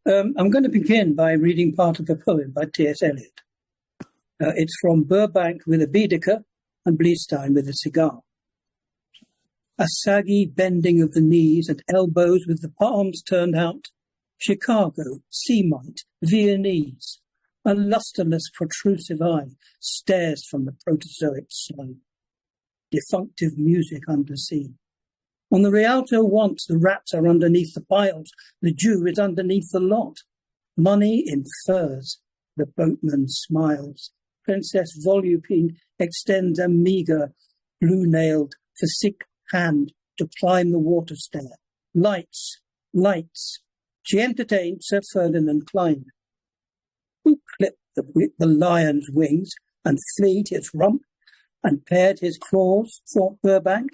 I'm going to begin by reading part of a poem by T.S. Eliot. It's from Burbank with a Baedeker and Bleestein with a cigar. A saggy bending of the knees and elbows with the palms turned out. Chicago, Semite, Viennese. A lusterless protrusive eye stares from the protozoic slime. Defunctive music undersea. On the Rialto once, the rats are underneath the piles. The Jew is underneath the lot. Money in furs. The boatman smiles. Princess Volupine extends a meagre, blue-nailed, physique hand to climb the water stair. Lights, lights. She entertained Sir Ferdinand Klein, who clipped the lion's wings and fleed his rump and pared his claws, thought Burbank,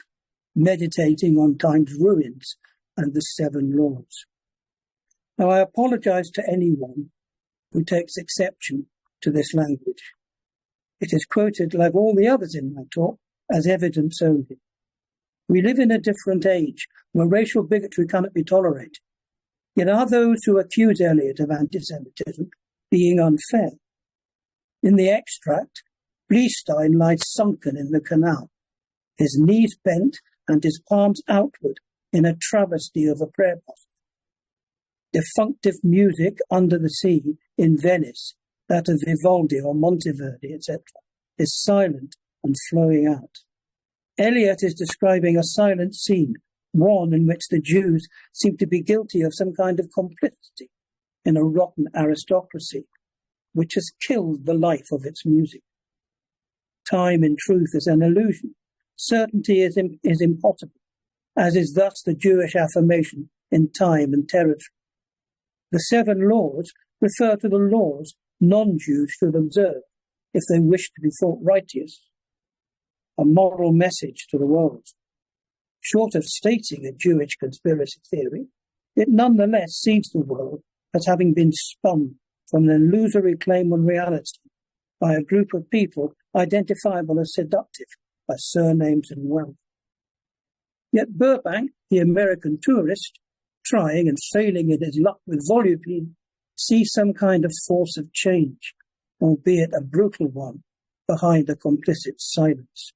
meditating on time's ruins and the 7 laws. Now, I apologize to anyone who takes exception to this language. It is quoted, like all the others in my talk, as evidence only. We live in a different age where racial bigotry cannot be tolerated. Yet are those who accuse Eliot of anti-Semitism being unfair. In the extract, Bleestein lies sunken in the canal, his knees bent and his palms outward in a travesty of a prayer posture. Defunctive music under the sea in Venice, that of Vivaldi or Monteverdi, etc., is silent and flowing out. Eliot is describing a silent scene, one in which the Jews seem to be guilty of some kind of complicity in a rotten aristocracy, which has killed the life of its music. Time, in truth, is an illusion. Certainty is impossible, as is thus the Jewish affirmation in time and territory. The 7 laws refer to the laws non-Jews should observe if they wish to be thought righteous, a moral message to the world. Short of stating a Jewish conspiracy theory, it nonetheless sees the world as having been spun from an illusory claim on reality by a group of people identifiable as seductive by surnames and wealth. Yet Burbank, the American tourist, trying and failing in his luck with Volupine, sees some kind of force of change, albeit a brutal one, behind a complicit silence.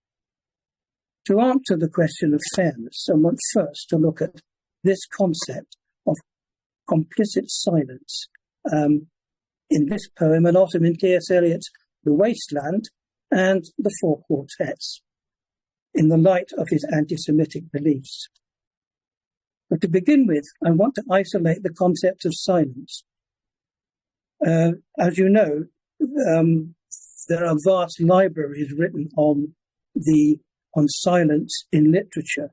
To answer the question of fairness, I want first to look at this concept of complicit silence in this poem and also in T.S. Eliot's The Wasteland and the 4 Quartets, in the light of his anti-Semitic beliefs. But to begin with, I want to isolate the concept of silence. As you know, there are vast libraries written on silence in literature.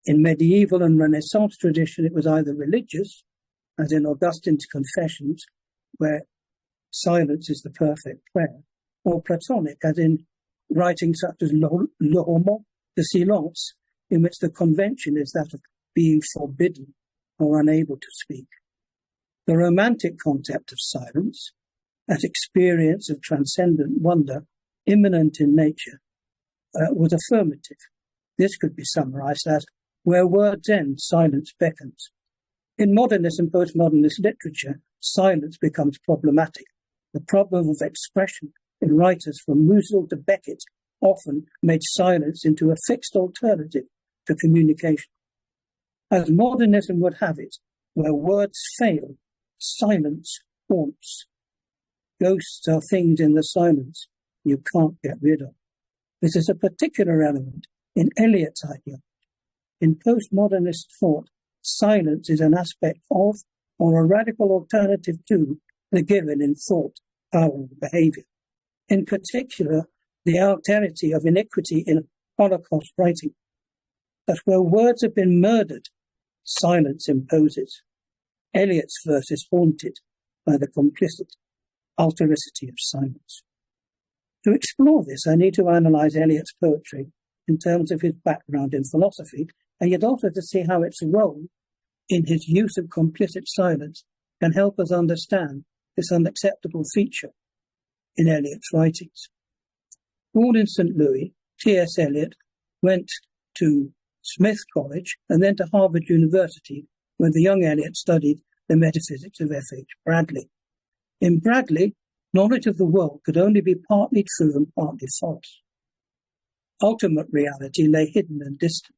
In medieval and Renaissance tradition, it was either religious, as in Augustine's Confessions, where silence is the perfect prayer, or Platonic, as in writings such as Le Roman de Silence, in which the convention is that of being forbidden or unable to speak. The romantic concept of silence, that experience of transcendent wonder, immanent in nature, was affirmative. This could be summarized as, where words end, silence beckons. In modernist and postmodernist literature, silence becomes problematic. The problem of expression in writers from Musil to Beckett often made silence into a fixed alternative to communication. As modernism would have it, where words fail, silence haunts. Ghosts are things in the silence you can't get rid of. This is a particular element in Eliot's idea. In postmodernist thought, silence is an aspect of, or a radical alternative to, the given in thought, power, and behavior. In particular, the alterity of iniquity in Holocaust writing. That where words have been murdered, silence imposes. Eliot's verse is haunted by the complicit altericity of silence. To explore this, I need to analyze Eliot's poetry in terms of his background in philosophy, and yet also to see how its role in his use of complicit silence can help us understand this unacceptable feature in Eliot's writings. Born in St. Louis, T.S. Eliot went to Smith College and then to Harvard University, where the young Eliot studied The Metaphysics of F.H. Bradley. In Bradley, knowledge of the world could only be partly true and partly false. Ultimate reality lay hidden and distant.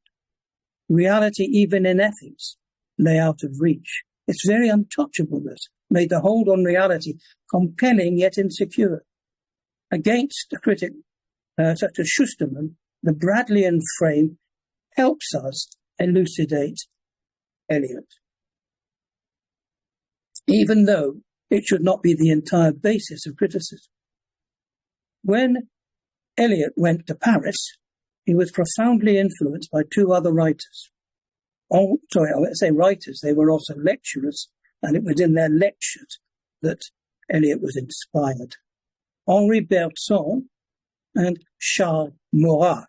Reality, even in ethics, lay out of reach. Its very untouchableness made the hold on reality compelling yet insecure. Against a critic such as Schusterman, the Bradleian frame helps us elucidate Eliot, even though it should not be the entire basis of criticism. When Eliot went to Paris, he was profoundly influenced by two other writers. I won't say writers, they were also lecturers, and it was in their lectures that Eliot was inspired. Henri Bergson and Charles Maurras.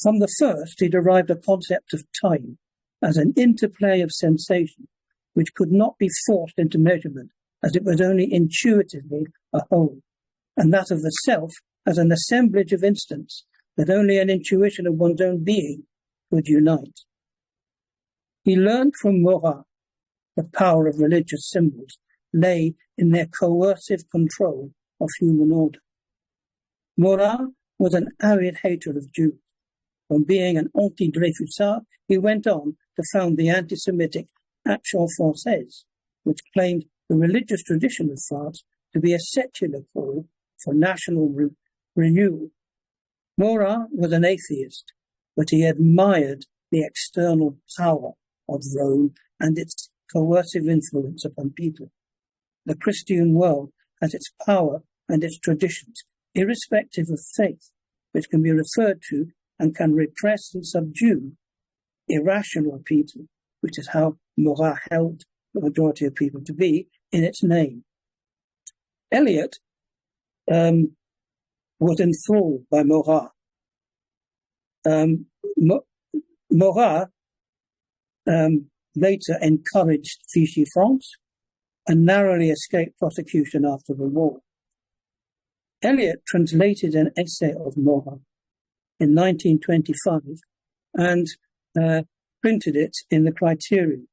From the first, he derived a concept of time as an interplay of sensation which could not be forced into measurement, as it was only intuitively a whole, and that of the self as an assemblage of instants that only an intuition of one's own being could unite. He learned from Maurras the power of religious symbols lay in their coercive control of human order. Maurras was an arid hater of Jews. From being an anti-Dreyfusard, he went on to found the anti-Semitic Action Française, which claimed the religious tradition of France to be a secular call for national renewal. Maurras was an atheist, but he admired the external power of Rome and its coercive influence upon people. The Christian world has its power and its traditions, irrespective of faith, which can be referred to and can repress and subdue irrational people, which is how Maurras held the majority of people to be, in its name. Eliot was enthralled by Maurras. Maurras later encouraged Vichy France and narrowly escaped prosecution after the war. Eliot translated an essay of Maurras in 1925 and printed it in the Criterion,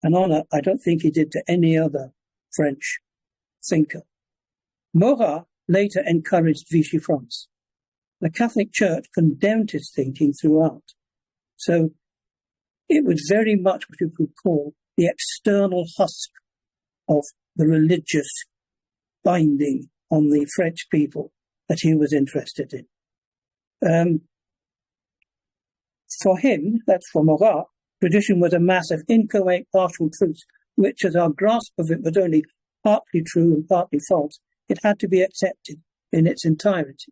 an honour I don't think he did to any other French thinker. Maurras later encouraged Vichy France. The Catholic Church condemned his thinking throughout. So it was very much what you could call the external husk of the religious binding on the French people that he was interested in. For him, that's for Maurras, tradition was a mass of inchoate partial truths, which as our grasp of it was only partly true and partly false, it had to be accepted in its entirety.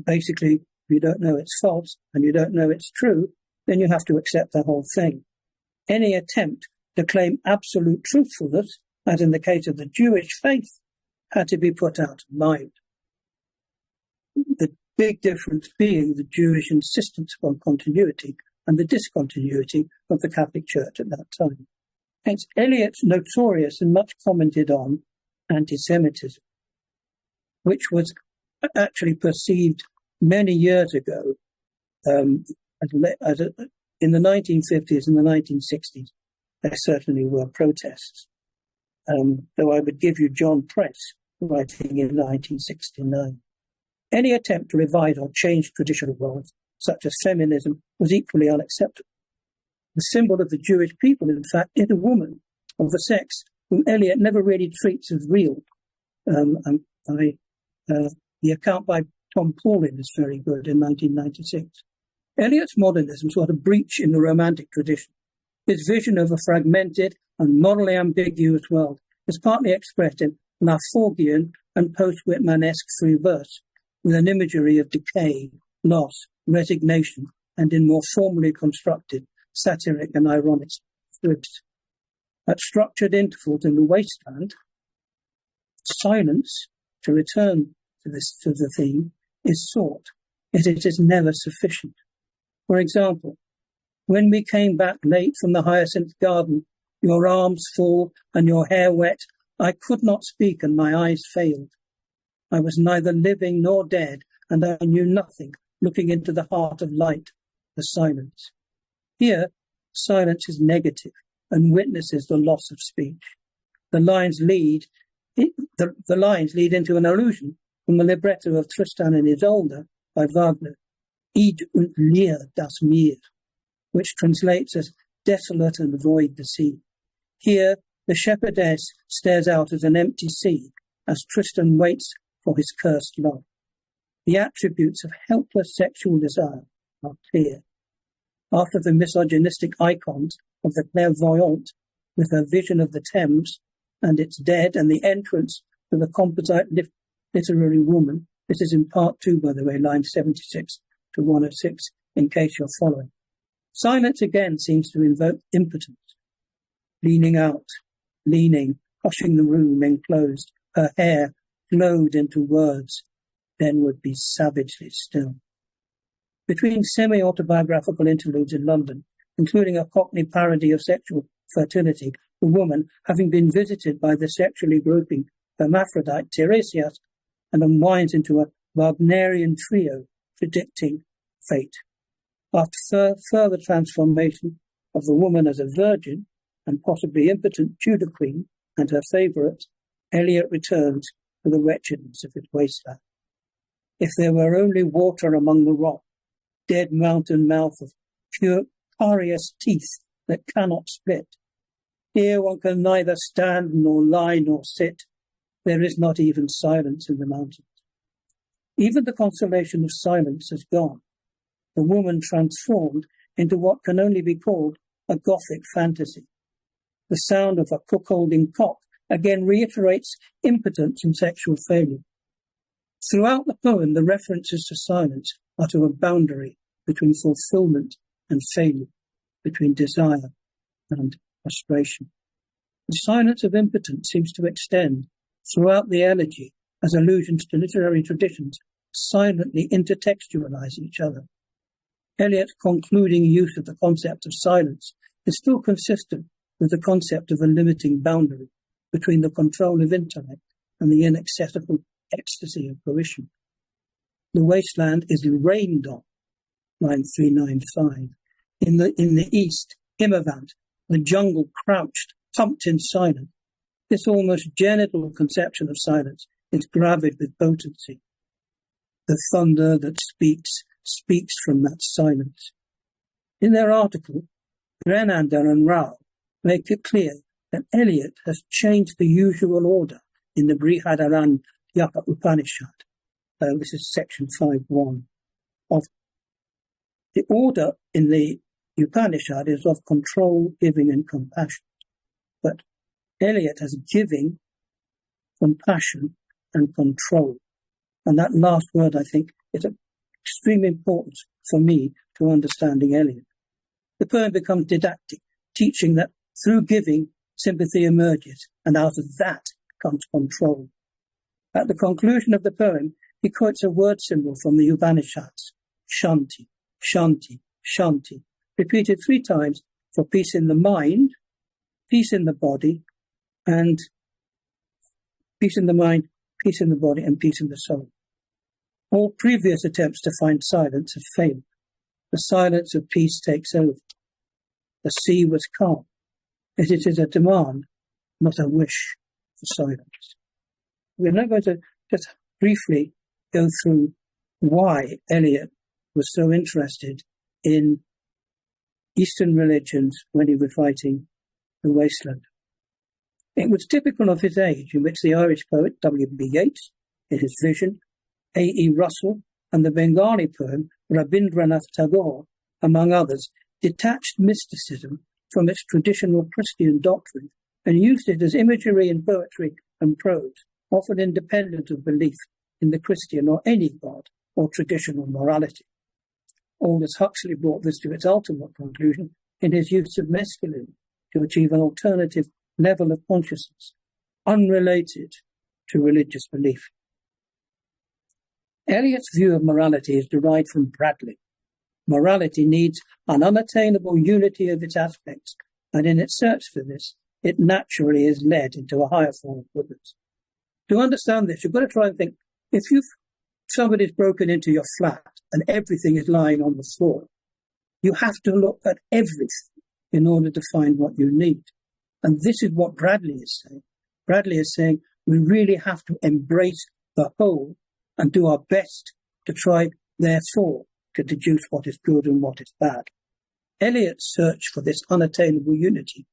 Basically, if you don't know it's false and you don't know it's true, then you have to accept the whole thing. Any attempt to claim absolute truthfulness, as in the case of the Jewish faith, had to be put out of mind. The big difference being the Jewish insistence upon continuity and the discontinuity of the Catholic Church at that time. Hence, Eliot's notorious and much commented on anti-Semitism, which was actually perceived many years ago in the 1950s and the 1960s. There certainly were protests, though I would give you John Press writing in 1969. Any attempt to revise or change traditional roles, such as feminism, was equally unacceptable. The symbol of the Jewish people, in fact, is a woman of a sex whom Eliot never really treats as real. The account by Tom Paulin is very good in 1996. Eliot's modernism saw a breach in the Romantic tradition. His vision of a fragmented and morally ambiguous world is partly expressed in Laforgian and post-Whitmanesque free verse, with an imagery of decay, loss, resignation, and in more formally constructed satiric and ironic scripts. At structured intervals in the wasteland, silence, to return to the theme, is sought, yet it is never sufficient. For example, when we came back late from the hyacinth garden, your arms full and your hair wet, I could not speak and my eyes failed. I was neither living nor dead, and I knew nothing, looking into the heart of light, the silence. Here, silence is negative. and witnesses the loss of speech. The lines lead into an allusion from the libretto of Tristan and Isolde by Wagner, Id und leer das Meer, which translates as desolate and void the sea. Here, the shepherdess stares out at an empty sea as Tristan waits for his cursed love. The attributes of helpless sexual desire are clear. After the misogynistic icons of the clairvoyante with her vision of the Thames and its dead and the entrance of the composite literary woman, this is in part 2, by the way, line 76 to 106, in case you're following. Silence again seems to invoke impotence. Leaning out, leaning, hushing the room enclosed, her hair flowed into words, then would be savagely still. Between semi-autobiographical interludes in London, including a Cockney parody of sexual fertility, the woman, having been visited by the sexually groping hermaphrodite Tiresias, and unwinds into a Wagnerian trio predicting fate. After further transformation of the woman as a virgin and possibly impotent Tudor queen and her favourite, Eliot returns to the wretchedness of its wasteland. If there were only water among the rock, dead mountain mouth of pure carious teeth that cannot split. Here one can neither stand nor lie nor sit. There is not even silence in the mountains. Even the consolation of silence has gone. The woman transformed into what can only be called a Gothic fantasy. The sound of a cuckolding cock again reiterates impotence and sexual failure. Throughout the poem, the references to silence are to a boundary between fulfillment and failure, between desire and frustration. The silence of impotence seems to extend throughout the elegy as allusions to literary traditions silently intertextualize each other. Eliot's concluding use of the concept of silence is still consistent with the concept of a limiting boundary between the control of intellect and the inaccessible ecstasy of fruition. The wasteland is rained on, line 395. In the east, Himavant, the jungle crouched, pumped in silence. This almost genital conception of silence is gravid with potency. The thunder that speaks from that silence. In their article, Grenander and Rao make it clear that Eliot has changed the usual order in the Brihadaranyaka Upanishad. This is section 5.1. Of the order in the Upanishad is of control, giving, and compassion. But Eliot has giving, compassion, and control. And that last word, I think, is extremely important for me to understanding Eliot. The poem becomes didactic, teaching that through giving, sympathy emerges, and out of that comes control. At the conclusion of the poem, he quotes a word symbol from the Upanishads, Shanti, Shanti, Shanti, repeated 3 times for peace in the mind, peace in the body, and peace in the mind, peace in the body, and peace in the soul. All previous attempts to find silence have failed. The silence of peace takes over. The sea was calm. It is a demand, not a wish for silence. We're now going to just briefly go through why Eliot was so interested in Eastern religions when he was writing The Wasteland. It was typical of his age, in which the Irish poet W.B. Yeats, in his Vision, A.E. Russell, and the Bengali poem Rabindranath Tagore, among others, detached mysticism from its traditional Christian doctrine and used it as imagery in poetry and prose, often independent of belief in the Christian or any god or traditional morality. Aldous Huxley brought this to its ultimate conclusion in his use of mescaline to achieve an alternative level of consciousness, unrelated to religious belief. Eliot's view of morality is derived from Bradley. Morality needs an unattainable unity of its aspects, and in its search for this, it naturally is led into a higher form of goodness. To understand this, you've got to try and think, if somebody's broken into your flat and everything is lying on the floor, you have to look at everything in order to find what you need. And this is what Bradley is saying. Bradley is saying we really have to embrace the whole and do our best to try, therefore, to deduce what is good and what is bad. Eliot's search for this unattainable unity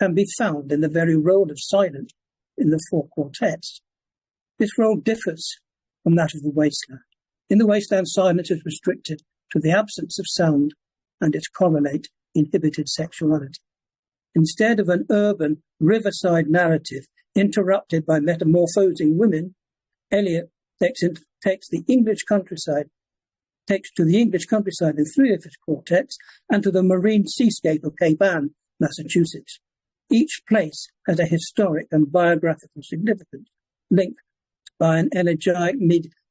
can be found in the very role of silence in the four quartets. This role differs from that of the wasteland. In the wasteland, silence is restricted to the absence of sound and its correlate inhibited sexuality. Instead of an urban riverside narrative interrupted by metamorphosing women, Eliot takes to the English countryside in three of his quartets and to the marine seascape of Cape Ann, Massachusetts. Each place has a historic and biographical significance linked by an elegiac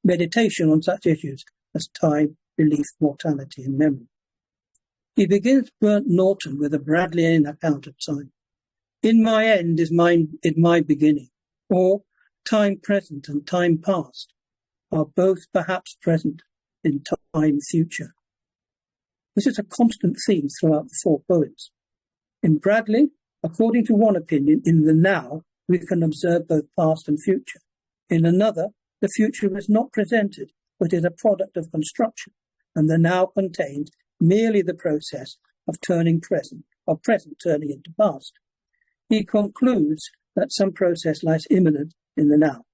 meditation on such issues as time, belief, mortality, and memory. He begins Burnt Norton with a Bradleian account of time. In my end is my beginning, or time present and time past are both perhaps present in time future. This is a constant theme throughout the four poems. In Bradley, according to one opinion, in the now, we can observe both past and future. In another, the future is not presented, but is a product of construction, and the now contains merely the process of present turning into past. He concludes that some process lies imminent in the now.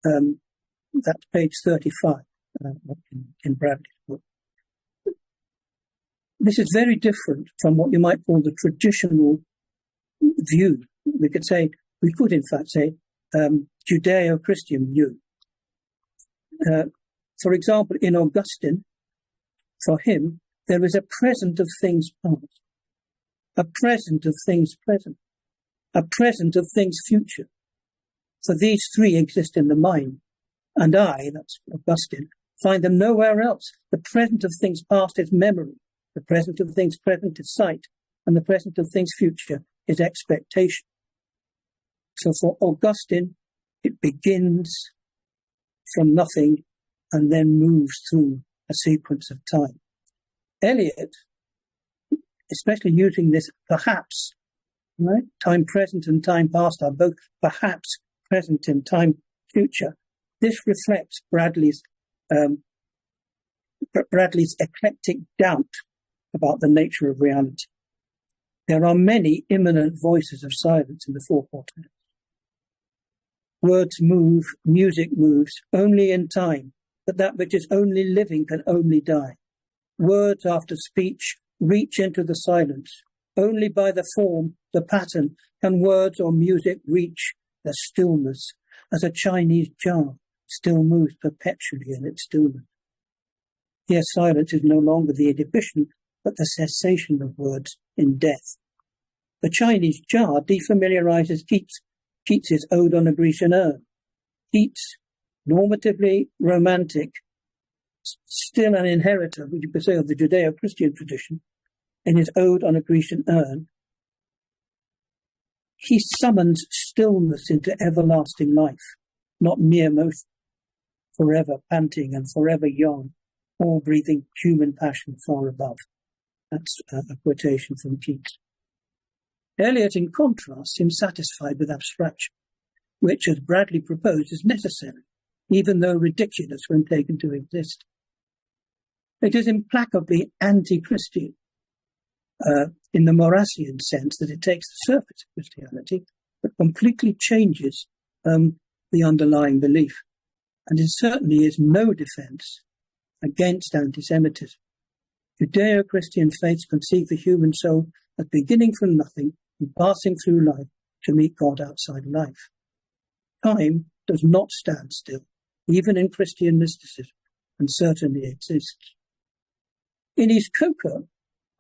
That's page 35 in Bradley's book. This is very different from what you might call the traditional view. We could in fact say Judeo-Christian view. For example, in Augustine, for him, there is a present of things past, a present of things present, a present of things future. So these three exist in the mind, and I, that's Augustine, find them nowhere else. The present of things past is memory, the present of things present is sight, and the present of things future is expectation. So for Augustine, it begins from nothing and then moves through a sequence of time. Eliot, especially using this perhaps, right? Time present and time past are both perhaps present in time future. This reflects Bradley's eclectic doubt about the nature of reality. There are many immanent voices of silence in the four quartets. Words move, music moves, only in time, but that which is only living can only die. Words after speech reach into the silence. Only by the form, the pattern, can words or music reach the stillness, as a Chinese jar still moves perpetually in its stillness. Here silence is no longer the inhibition, but the cessation of words in death. The Chinese jar defamiliarizes Keats's Ode on a Grecian Urn. Keats, normatively romantic, still an inheritor, would you could say, of the Judeo-Christian tradition, in his Ode on a Grecian Urn, he summons stillness into everlasting life, not mere motion, forever panting and forever young, all breathing human passion far above. That's a quotation from Keats. Eliot, in contrast, seems satisfied with abstraction, which, as Bradley proposed, is necessary, even though ridiculous when taken to exist. It is implacably anti-Christian, in the Maurasian sense that it takes the surface of Christianity, but completely changes the underlying belief. And it certainly is no defense against anti-Semitism. Judeo-Christian faiths conceive the human soul as beginning from nothing and passing through life to meet God outside life. Time does not stand still, even in Christian mysticism, and certainly exists. In his Coker,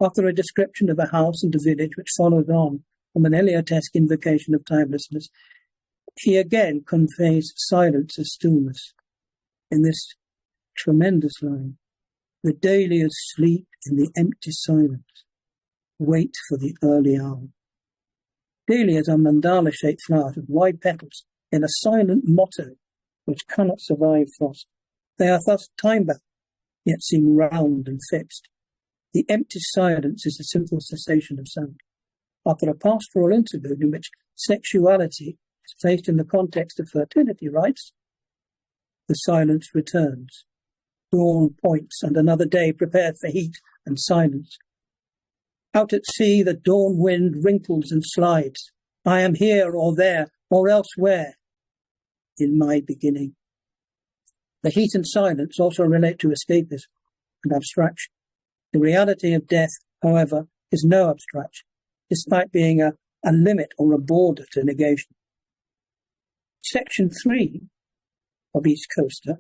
after a description of a house and a village which follows on from an Eliotesque invocation of timelessness, he again conveys silence as stillness in this tremendous line. The dahlias sleep in the empty silence, wait for the early hour. Dahlias are mandala-shaped flowers with wide petals in a silent motto which cannot survive frost. They are thus time-bound, yet seem round and fixed. The empty silence is a simple cessation of sound. After a pastoral interlude in which sexuality is placed in the context of fertility rites, the silence returns. Dawn points, and another day prepared for heat and silence. Out at sea, the dawn wind wrinkles and slides. I am here or there or elsewhere in my beginning. The heat and silence also relate to escapism and abstraction. The reality of death, however, is no abstraction, despite being a limit or a border to negation. Section 3 of East Coaster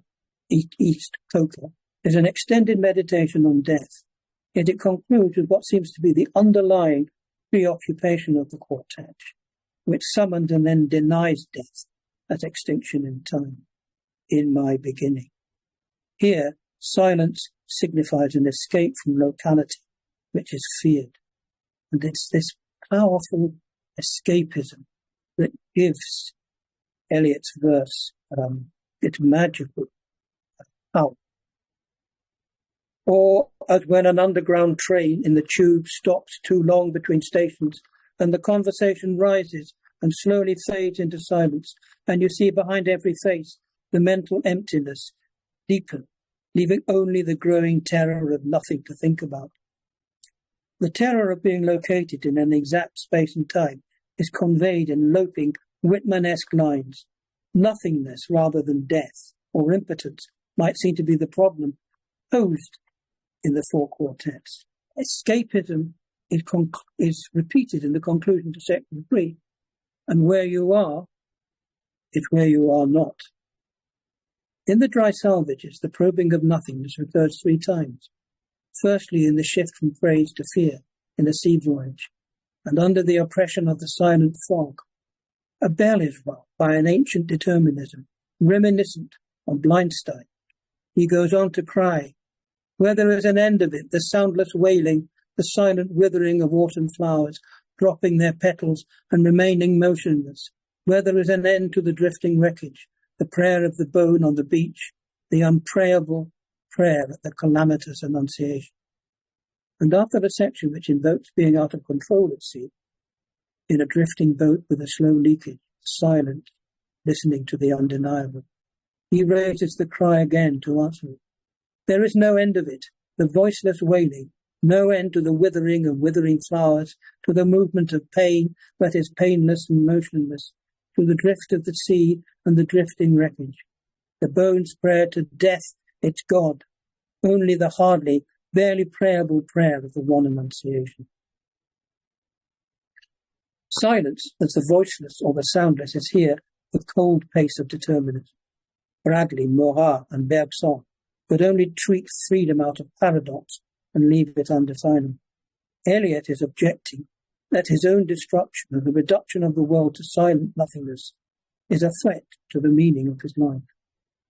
is an extended meditation on death, yet it concludes with what seems to be the underlying preoccupation of the quartet, which summoned and then denies death as extinction in time, in my beginning. Here, silence signifies an escape from locality, which is feared. And it's this powerful escapism that gives Eliot's verse its magical power. Or as when an underground train in the tube stops too long between stations and the conversation rises and slowly fades into silence, and you see behind every face the mental emptiness deepen, leaving only the growing terror of nothing to think about. The terror of being located in an exact space and time is conveyed in loping, Whitman-esque lines. Nothingness rather than death or impotence might seem to be the problem posed in the four quartets. Escapism is repeated in the conclusion to section 3, and where you are is where you are not. In the dry salvages, the probing of nothingness recurs 3 times. Firstly, in the shift from praise to fear in the sea voyage, and under the oppression of the silent fog. A bell is rung by an ancient determinism, reminiscent on Blindstein. He goes on to cry, where there is an end of it, the soundless wailing, the silent withering of autumn flowers, dropping their petals and remaining motionless, where there is an end to the drifting wreckage, the prayer of the bone on the beach, the unprayable prayer at the calamitous annunciation. And after the section which invokes being out of control at sea, in a drifting boat with a slow leakage, silent, listening to the undeniable, he raises the cry again to answer it. There is no end of it, the voiceless wailing, no end to the withering of withering flowers, to the movement of pain that is painless and motionless, to the drift of the sea and the drifting wreckage. The bones' prayer to death, its God, only the hardly, barely prayable prayer of the one Annunciation. Silence, as the voiceless or the soundless, is here the cold pace of determinism. Bradley, Marat, and Bergson could only treat freedom out of paradox and leave it undefinable. Eliot is objecting that his own destruction and the reduction of the world to silent nothingness is a threat to the meaning of his life.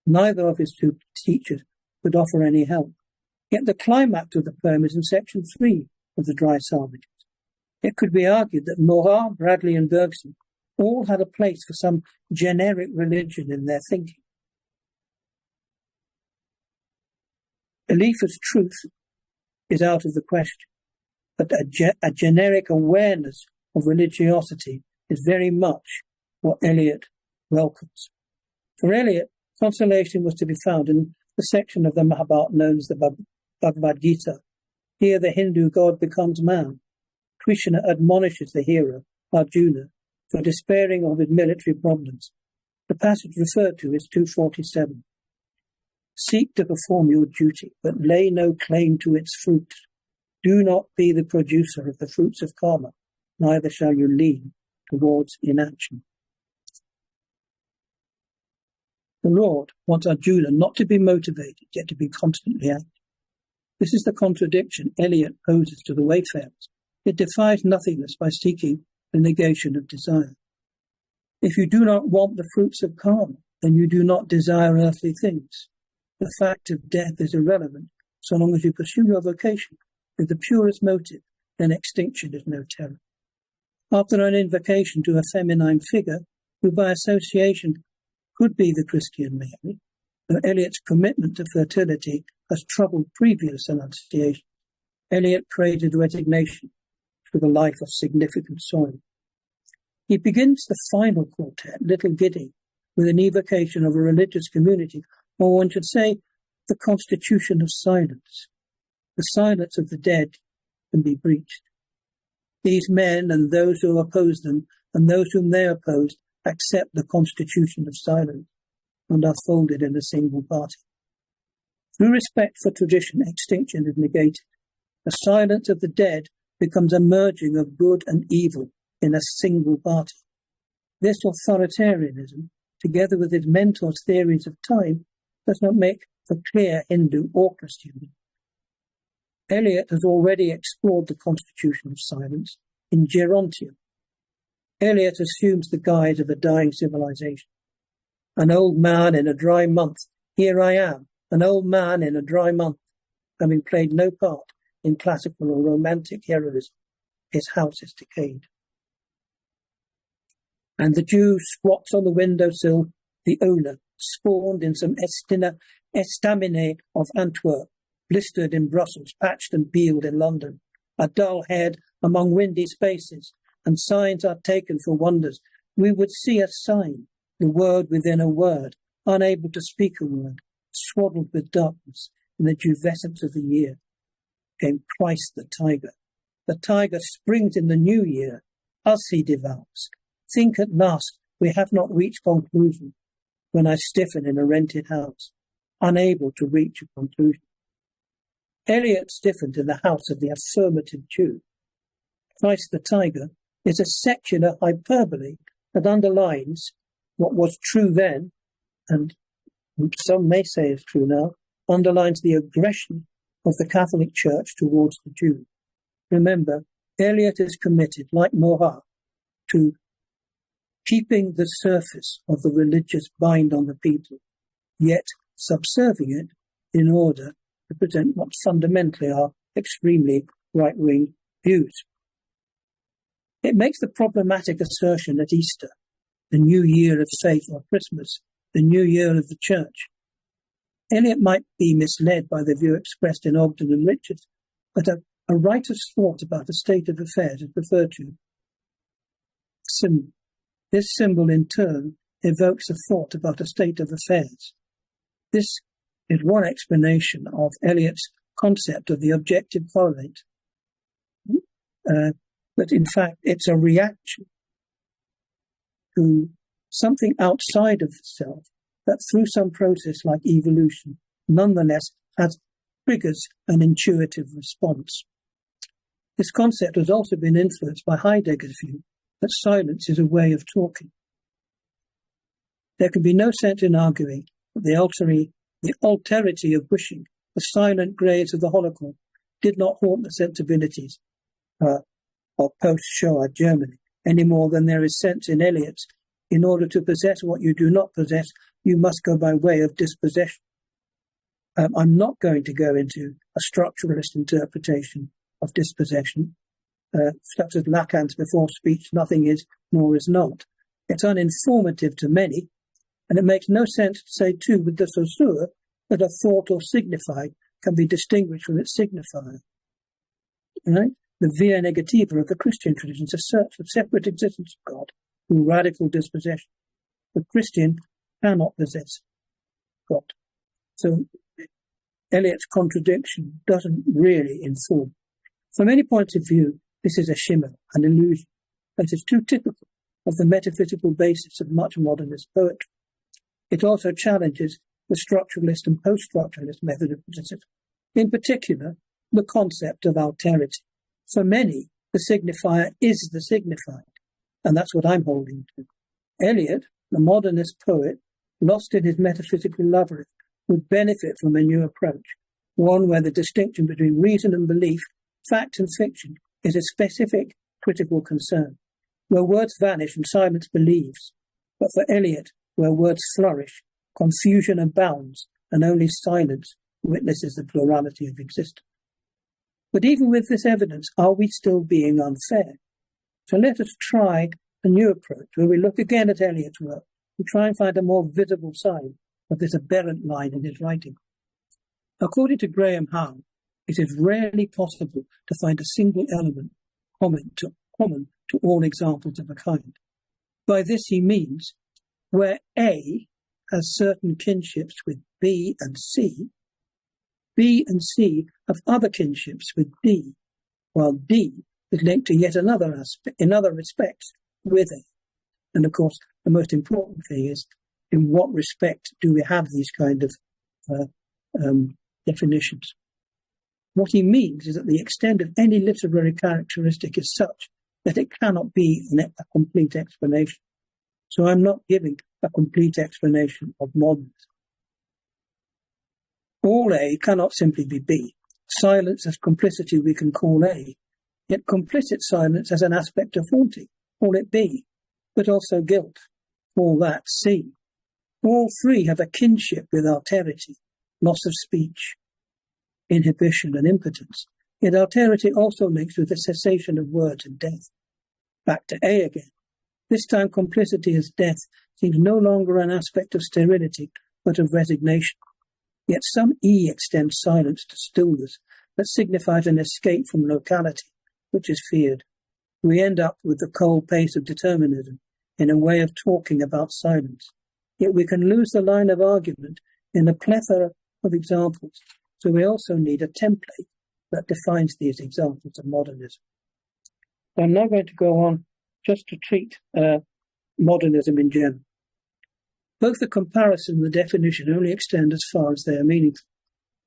Neither of his 2 teachers could offer any help. Yet the climax of the poem is in section 3 of the Dry Salvages. It could be argued that Marat, Bradley, and Bergson all had a place for some generic religion in their thinking. Belief as truth is out of the question, but a generic awareness of religiosity is very much what Eliot welcomes. For Eliot, consolation was to be found in the section of the Mahabharata known as the Bhagavad Gita. Here the Hindu god becomes man. Krishna admonishes the hero, Arjuna, for despairing of his military problems. The passage referred to is 247. Seek to perform your duty, but lay no claim to its fruit. Do not be the producer of the fruits of karma, neither shall you lean towards inaction. The Lord wants Arjuna not to be motivated, yet to be constantly active. This is the contradiction Eliot poses to the wayfarers. It defies nothingness by seeking the negation of desire. If you do not want the fruits of karma, then you do not desire earthly things. The fact of death is irrelevant so long as you pursue your vocation with the purest motive, then extinction is no terror. After an invocation to a feminine figure, who by association could be the Christian Mary, though Eliot's commitment to fertility has troubled previous annunciations, Eliot prayed in resignation with a life of significant sorrow. He begins the final quartet, Little Giddy, with an evocation of a religious community, or one should say, the constitution of silence. The silence of the dead can be breached. These men and those who oppose them and those whom they oppose accept the constitution of silence and are folded in a single party. Through respect for tradition, extinction is negated. The silence of the dead becomes a merging of good and evil in a single party. This authoritarianism, together with its mentor's theories of time, does not make for clear Hindu or Christian. Eliot has already explored the constitution of silence in Gerontium. Eliot assumes the guise of a dying civilization. An old man in a dry month, here I am, an old man in a dry month, having played no part in classical or romantic heroism. His house is decayed. And the Jew squats on the windowsill, the owner, spawned in some estaminet of Antwerp, blistered in Brussels, patched and peeled in London, a dull head among windy spaces, and signs are taken for wonders. We would see a sign, the word within a word, unable to speak a word, swaddled with darkness in the duvescence of the year. Came Christ the tiger. The tiger springs in the new year. Us he devours. Think at last we have not reached conclusion, when I stiffen in a rented house, unable to reach a conclusion. Eliot stiffened in the house of the affirmative Jew. Christ the tiger is a secular hyperbole that underlines what was true then, and some may say is true now, underlines the aggression of the Catholic Church towards the Jew. Remember, Eliot is committed, like Marat, to keeping the surface of the religious bind on the people, yet subserving it in order to present what fundamentally are extremely right-wing views. It makes the problematic assertion at Easter, the new year of faith, or Christmas, the new year of the church. Eliot might be misled by the view expressed in Ogden and Richards, but a writer's thought about a state of affairs is referred to symbol. This symbol, in turn, evokes a thought about a state of affairs. This is one explanation of Eliot's concept of the objective correlate. But in fact, it's a reaction to something outside of the self that through some process like evolution, nonetheless triggers an intuitive response. This concept has also been influenced by Heidegger's view that silence is a way of talking. There can be no sense in arguing that the alterity of wishing, the silent graves of the Holocaust, did not haunt the sensibilities of post-Shoah Germany, any more than there is sense in Eliot's. In order to possess what you do not possess, you must go by way of dispossession. I'm not going to go into a structuralist interpretation of dispossession, such as Lacan's before speech, nothing is nor is not. It's uninformative to many, and it makes no sense to say too with the Saussure that a thought or signified can be distinguished from its signifier. Right? The via negativa of the Christian tradition is a search for separate existence of God through radical dispossession. The Christian cannot possess God. So Eliot's contradiction doesn't really inform. From any point of view, this is a shimmer, an illusion, that is too typical of the metaphysical basis of much modernist poetry. It also challenges the structuralist and post-structuralist method of criticism, in particular, the concept of alterity. For many, the signifier is the signified, and that's what I'm holding to. Eliot, the modernist poet, lost in his metaphysical labyrinth, would benefit from a new approach, one where the distinction between reason and belief, fact and fiction, is a specific critical concern, where words vanish and silence believes. But for Eliot, where words flourish, confusion abounds, and only silence witnesses the plurality of existence. But even with this evidence, are we still being unfair? So let us try a new approach, where we look again at Eliot's work and try and find a more visible sign of this aberrant line in his writing. According to Graham Howe, it is rarely possible to find a single element common to all examples of a kind. By this he means where A has certain kinships with B and C have other kinships with D, while D is linked to yet another aspect, in other respects, with A. And of course, the most important thing is, in what respect do we have these kind of definitions? What he means is that the extent of any literary characteristic is such that it cannot be a complete explanation. So I'm not giving a complete explanation of modernism. All A cannot simply be B. Silence as complicity we can call A, yet complicit silence as an aspect of haunting, call it B, but also guilt, call that C. All three have a kinship with alterity, loss of speech, inhibition and impotence. Yet alterity also links with the cessation of words and death. Back to A again. This time complicity as death seems no longer an aspect of sterility, but of resignation. Yet some E extends silence to stillness that signifies an escape from locality, which is feared. We end up with the cold pace of determinism in a way of talking about silence. Yet we can lose the line of argument in a plethora of examples. So we also need a template that defines these examples of modernism. So I'm now going to go on just to treat modernism in general. Both the comparison and the definition only extend as far as they are meaningful.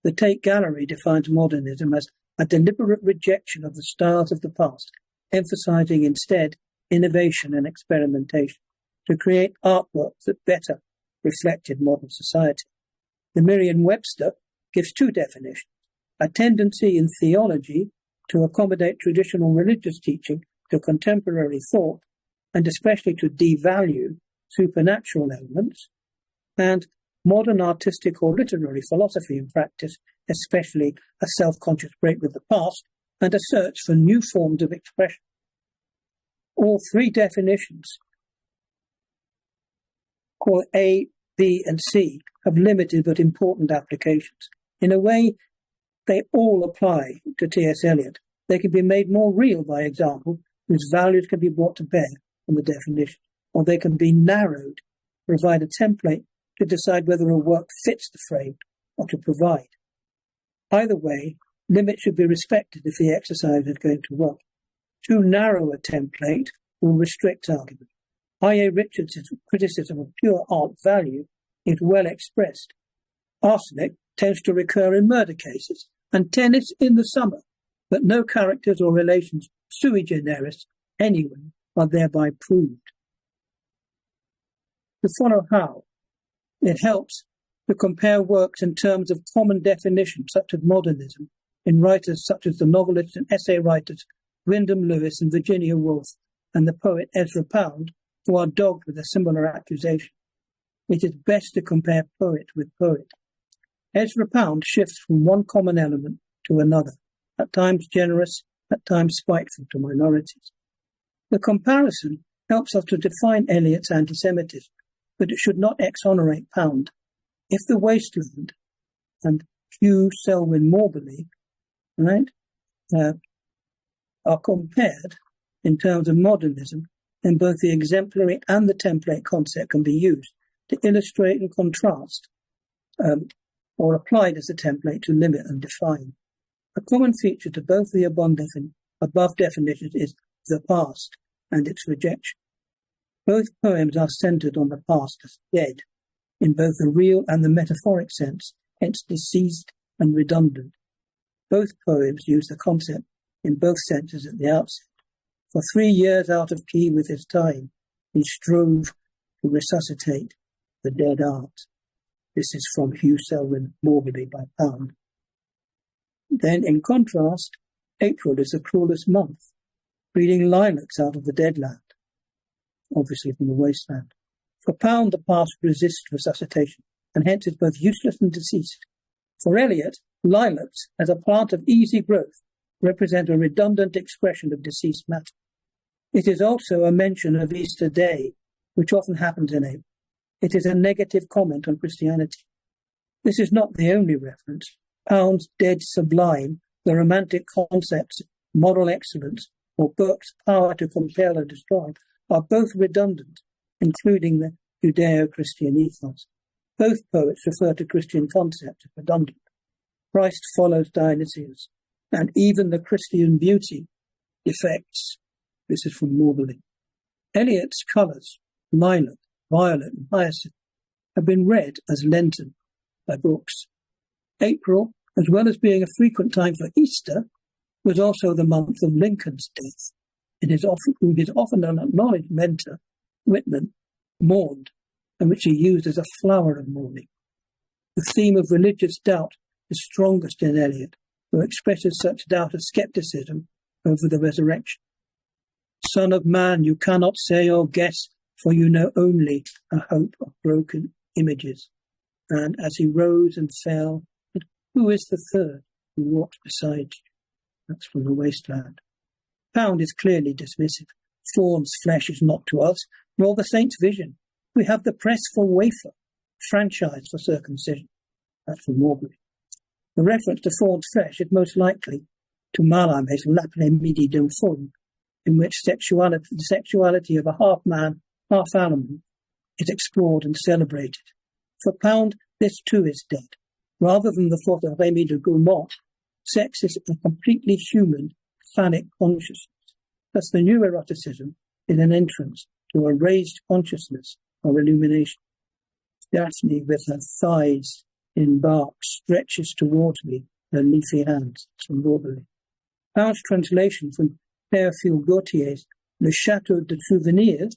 The Tate Gallery defines modernism as a deliberate rejection of the styles of the past, emphasizing instead innovation and experimentation to create artworks that better reflected modern society. The Merriam-Webster gives two definitions: a tendency in theology to accommodate traditional religious teaching to contemporary thought, and especially to devalue supernatural elements, and modern artistic or literary philosophy in practice, especially a self-conscious break with the past and a search for new forms of expression. All three definitions, called A, B, and C, have limited but important applications. In a way, they all apply to T.S. Eliot. They can be made more real by example, whose values can be brought to bear on the definition, or they can be narrowed, provide a template to decide whether a work fits the frame or to provide. Either way, limits should be respected if the exercise is going to work. Too narrow a template will restrict argument. I.A. Richardson's criticism of pure art value is well expressed. Arsenic tends to recur in murder cases, and tennis in the summer, but no characters or relations sui generis anywhere are thereby proved. To follow how, it helps to compare works in terms of common definitions such as modernism in writers such as the novelists and essay writers Wyndham Lewis and Virginia Woolf and the poet Ezra Pound, who are dogged with a similar accusation. It is best to compare poet with poet. Ezra Pound shifts from one common element to another, at times generous, at times spiteful to minorities. The comparison helps us to define Eliot's anti-Semitism, but it should not exonerate Pound. If the Wasteland and Hugh Selwyn Morbely, are compared in terms of modernism, then both the exemplary and the template concept can be used to illustrate and contrast, or applied as a template to limit and define. A common feature to both the above definitions is the past and its rejection. Both poems are centered on the past as dead, in both the real and the metaphoric sense, hence deceased and redundant. Both poems use the concept in both senses at the outset. For 3 years out of key with his time, he strove to resuscitate the dead art. This is from Hugh Selwyn Morbely by Pound. Then, in contrast, April is the cruelest month, breeding lilacs out of the dead land, obviously from the wasteland. For Pound, the past resists resuscitation, and hence is both useless and deceased. For Eliot, lilacs, as a plant of easy growth, represent a redundant expression of deceased matter. It is also a mention of Easter Day, which often happens in April. It is a negative comment on Christianity. This is not the only reference. Pound's Dead Sublime, the romantic concepts, moral excellence, or Burke's power to compel and destroy, are both redundant, including the Judeo-Christian ethos. Both poets refer to Christian concepts as redundant. Christ follows Dionysius, and even the Christian beauty defects. This is from Morley. Eliot's colours, lilac, violet, and hyacinth, have been read as Lenten by Brooks. April, as well as being a frequent time for Easter, was also the month of Lincoln's death. It is often an acknowledged mentor, Whitman, mourned, and which he used as a flower of mourning. The theme of religious doubt is strongest in Eliot, who expresses such doubt as scepticism over the resurrection. Son of man, you cannot say or guess, for you know only a hope of broken images. And as he rose and fell, but who is the third who walks beside you? That's from The Wasteland. Pound is clearly dismissive. Fawn's flesh is not to us, nor the saint's vision. We have the press for wafer, franchise for circumcision. That's from Morley. The reference to Fawn's flesh is most likely to Mallarmé's L'Après Midi d'un Faun, in which the sexuality of a half-man, half-animal is explored and celebrated. For Pound, this too is dead. Rather than the thought of Rémy de Gourmont, sex is a completely human, phallic consciousness. Thus the new eroticism is an entrance to a raised consciousness or illumination. Daphne, with her thighs in bark, stretches towards me her leafy hands, from Rabelais. Pound's translation from Théophile Gautier's Le Château de Souvenirs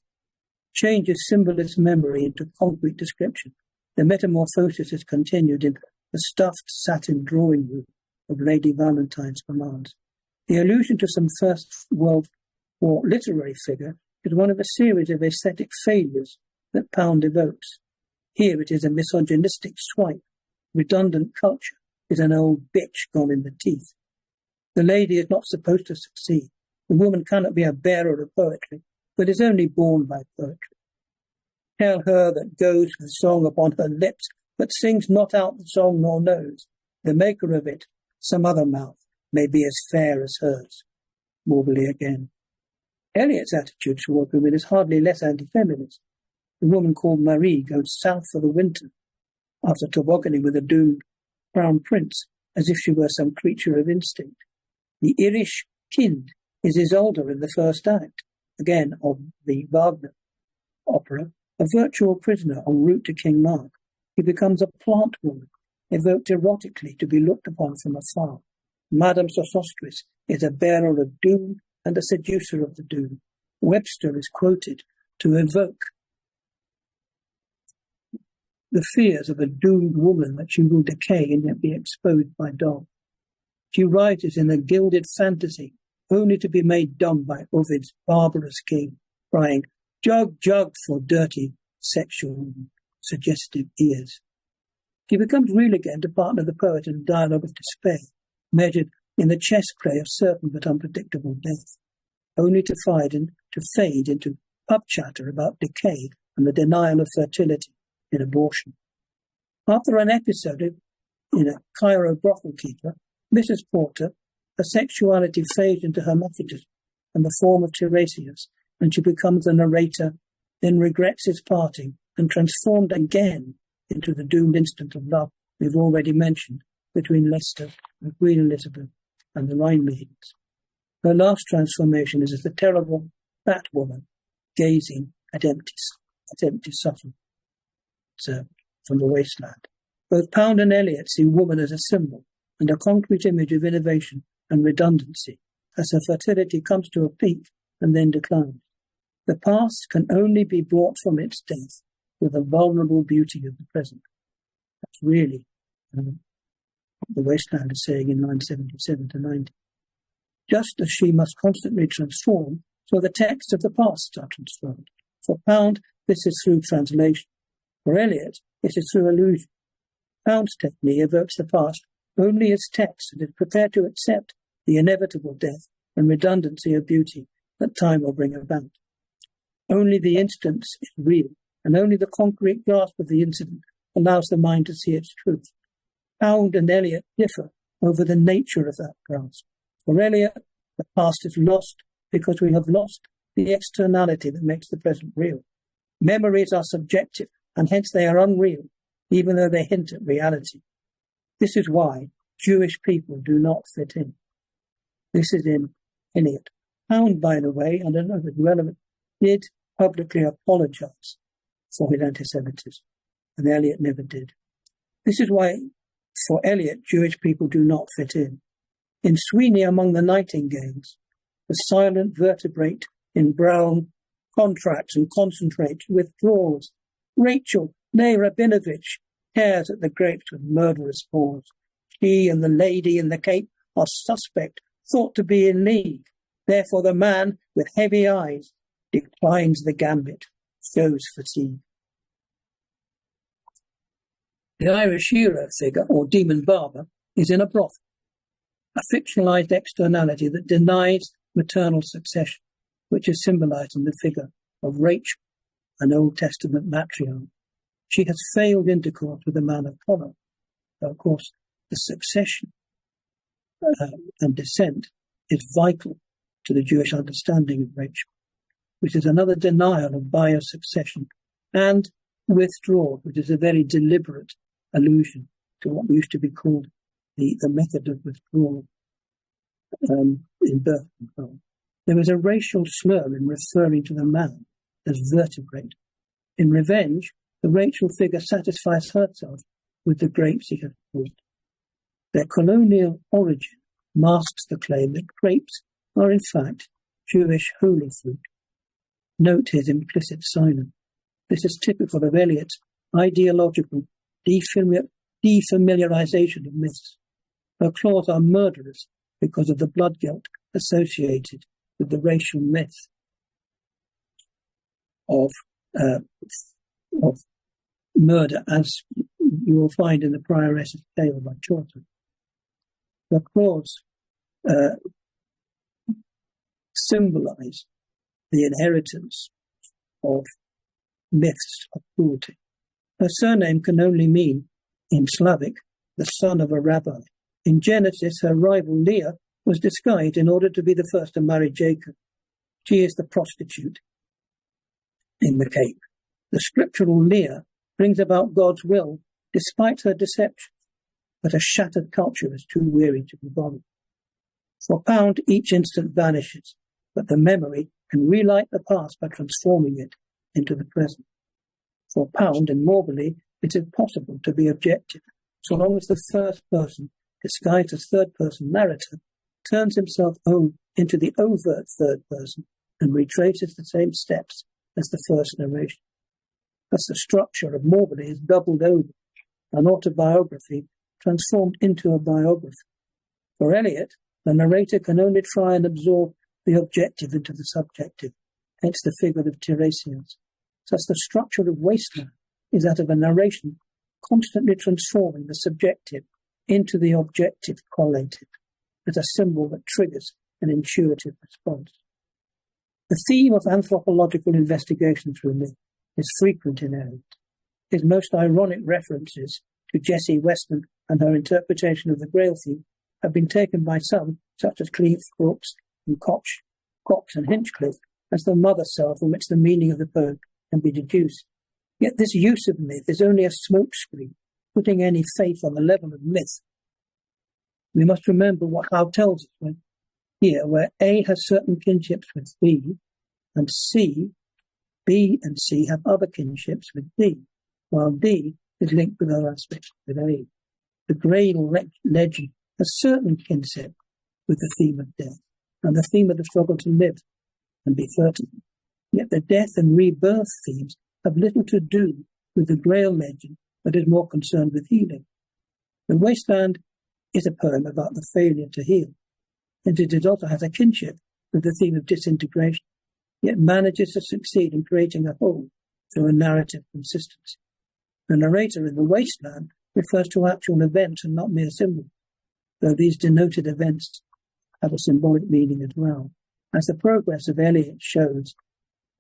changes symbolist memory into concrete description. The metamorphosis is continued in the stuffed satin drawing room of Lady Valentine's commands. The allusion to some First World War literary figure is one of a series of aesthetic failures that Pound evokes. Here it is a misogynistic swipe. Redundant culture is an old bitch gone in the teeth. The lady is not supposed to succeed. The woman cannot be a bearer of poetry, but is only born by poetry. Tell her that goes with song upon her lips, but sings not out the song nor knows. The maker of it, some other mouth, may be as fair as hers. Morley again. Eliot's attitude toward women is hardly less anti-feminist. The woman called Marie goes south for the winter, after tobogganing with a doomed crown prince, as if she were some creature of instinct. The Irish Kind is Isolde in the first act, again of the Wagner opera, a virtual prisoner en route to King Mark. He becomes a plant woman, evoked erotically to be looked upon from afar. Madame Sosostris is a bearer of doom and a seducer of the doom. Webster is quoted to evoke the fears of a doomed woman that she will decay and yet be exposed by dogs. She rises in a gilded fantasy, only to be made dumb by Ovid's barbarous king, crying, "Jug, jug," for dirty, sexual, suggestive ears. She becomes real again to partner the poet in a dialogue of despair, measured in the chess play of certain but unpredictable death, only to fade into pub chatter about decay and the denial of fertility in abortion. After an episode in a Cairo brothel keeper, Mrs. Porter, her sexuality fades into hermaphroditism and the form of Tiresias, and she becomes a narrator, then regrets his parting and transformed again into the doomed instant of love we've already mentioned between Leicester and Queen Elizabeth and the Rhine maidens. Her last transformation is as a terrible fat woman gazing at empty suffering. So, from The Wasteland. Both Pound and Eliot see woman as a symbol and a concrete image of innovation and redundancy as her fertility comes to a peak and then declines. The past can only be brought from its death with the vulnerable beauty of the present. That's really what The Wasteland is saying in lines 77 to 90. Just as she must constantly transform, so the texts of the past are transformed. For Pound, this is through translation. For Eliot, it is through allusion. Pound's technique evokes the past only as text and is prepared to accept the inevitable death and redundancy of beauty that time will bring about. Only the instance is real, and only the concrete grasp of the incident allows the mind to see its truth. Pound and Eliot differ over the nature of that grasp. For Eliot, the past is lost because we have lost the externality that makes the present real. Memories are subjective, and hence they are unreal, even though they hint at reality. This is why Jewish people do not fit in. This is in Eliot. Pound, by the way, I don't know if it's relevant, did publicly apologize for his anti-Semitism, and Eliot never did. This is why, for Eliot, Jewish people do not fit in. In Sweeney Among the Nightingales, the silent vertebrate in brown contracts and concentrates withdraws. Rachel, nay Rabinovich, tears at the grapes with murderous paws. She and the lady in the cape are suspect, thought to be in league. Therefore the man with heavy eyes declines the gambit, shows fatigue. The Irish hero figure, or demon barber, is in a brothel, a fictionalized externality that denies maternal succession, which is symbolized in the figure of Rachel, an Old Testament matriarch. She has failed intercourse with a man of color. So, of course, the succession and descent is vital to the Jewish understanding of Rachel, which is another denial of biosuccession, and withdrawal, which is a very deliberate allusion to what used to be called the method of withdrawal in birth control. There was a racial slur in referring to the man as vertebrate. In revenge, the Rachel figure satisfies herself with the grapes he has bought. Their colonial origin masks the claim that grapes are in fact Jewish holy fruit. Note his implicit silence. This is typical of Eliot's ideological defamiliarization of myths. Her claws are murderous because of the blood guilt associated with the racial myth of murder, as you will find in the Prioress's Tale by Chaucer. The claws symbolize the inheritance of myths of cruelty. Her surname can only mean, in Slavic, the son of a rabbi. In Genesis, her rival Leah was disguised in order to be the first to marry Jacob. She is the prostitute in the Cape. The scriptural Leah brings about God's will despite her deception, but a shattered culture is too weary to be bothered. For Pound, each instant vanishes, but the memory can relight the past by transforming it into the present. For Pound and Morbely, it is impossible to be objective, so long as the first person, disguised as third-person narrator, turns himself into the overt third person and retraces the same steps as the first narration. Thus the structure of Morbely is doubled over, an autobiography transformed into a biography. For Eliot, the narrator can only try and absorb the objective into the subjective, hence the figure of Tiresias. Thus the structure of Wasteland is that of a narration constantly transforming the subjective into the objective correlative, as a symbol that triggers an intuitive response. The theme of anthropological investigation through myth is frequent in Eliot. His most ironic references to Jessie Weston and her interpretation of the Grail theme have been taken by some, such as Cleves, Brooks, and Cox and Hinchcliffe, as the mother cell from which the meaning of the poem can be deduced. Yet this use of myth is only a smokescreen, putting any faith on the level of myth. We must remember what Howe tells us here, where A has certain kinships with B, and B and C have other kinships with D, while D is linked with other aspects with A. The Grail legend has certain kinship with the theme of death, and the theme of the struggle to live and be fertile. Yet the death and rebirth themes have little to do with the Grail legend, but is more concerned with healing. The Wasteland is a poem about the failure to heal, and it also has a kinship with the theme of disintegration, yet manages to succeed in creating a whole through a narrative consistency. The narrator in The Wasteland refers to actual events and not mere symbols, though these denoted events have a symbolic meaning as well, as the progress of Eliot shows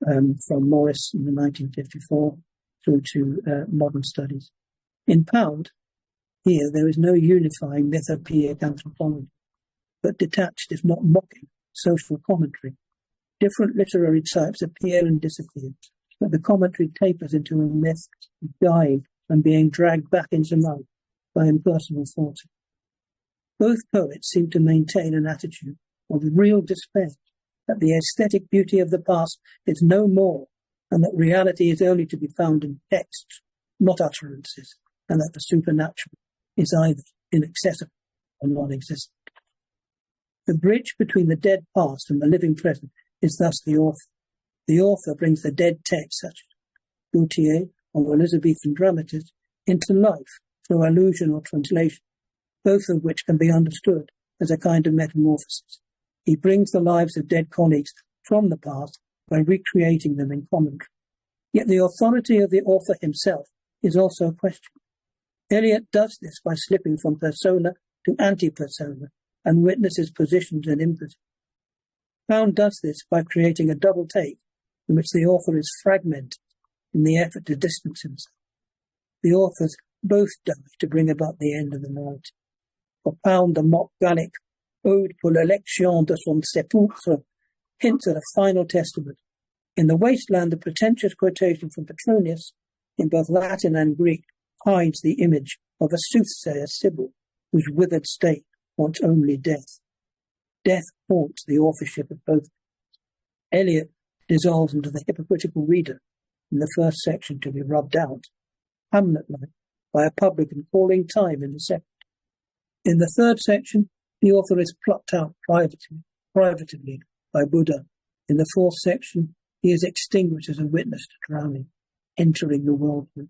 from Morris in the 1954 through to modern studies. In Pound, here there is no unifying mythopoeic anthropology, but detached, if not mocking, social commentary Different literary types appear and disappear, but the commentary tapers into a myth of dying and being dragged back into life by impersonal forces. Both poets seem to maintain an attitude of real despair that the aesthetic beauty of the past is no more, and that reality is only to be found in texts, not utterances, and that the supernatural is either inaccessible or non-existent. The bridge between the dead past and the living present is thus the author. The author brings the dead text, such as Gautier or Elizabethan dramatists, into life through allusion or translation, both of which can be understood as a kind of metamorphosis. He brings the lives of dead colleagues from the past by recreating them in commentary. Yet the authority of the author himself is also questioned. Eliot does this by slipping from persona to anti-persona and witnesses positions and impetus. Pound does this by creating a double take in which the author is fragmented in the effort to distance himself. The authors both die to bring about the end of the narrative. For Pound, the mock Gallic Ode pour l'élection de son sépulcre hints at a final testament. In The Wasteland, the pretentious quotation from Petronius, in both Latin and Greek, hides the image of a soothsayer Sibyl, whose withered state wants only death. Death haunts the authorship of both. Eliot dissolves into the hypocritical reader in the first section to be rubbed out, Hamlet-like, by a publican calling time in the second. In the third section, the author is plucked out privately by Buddha. In the fourth section, he is extinguished as a witness to drowning, entering the whirlpool.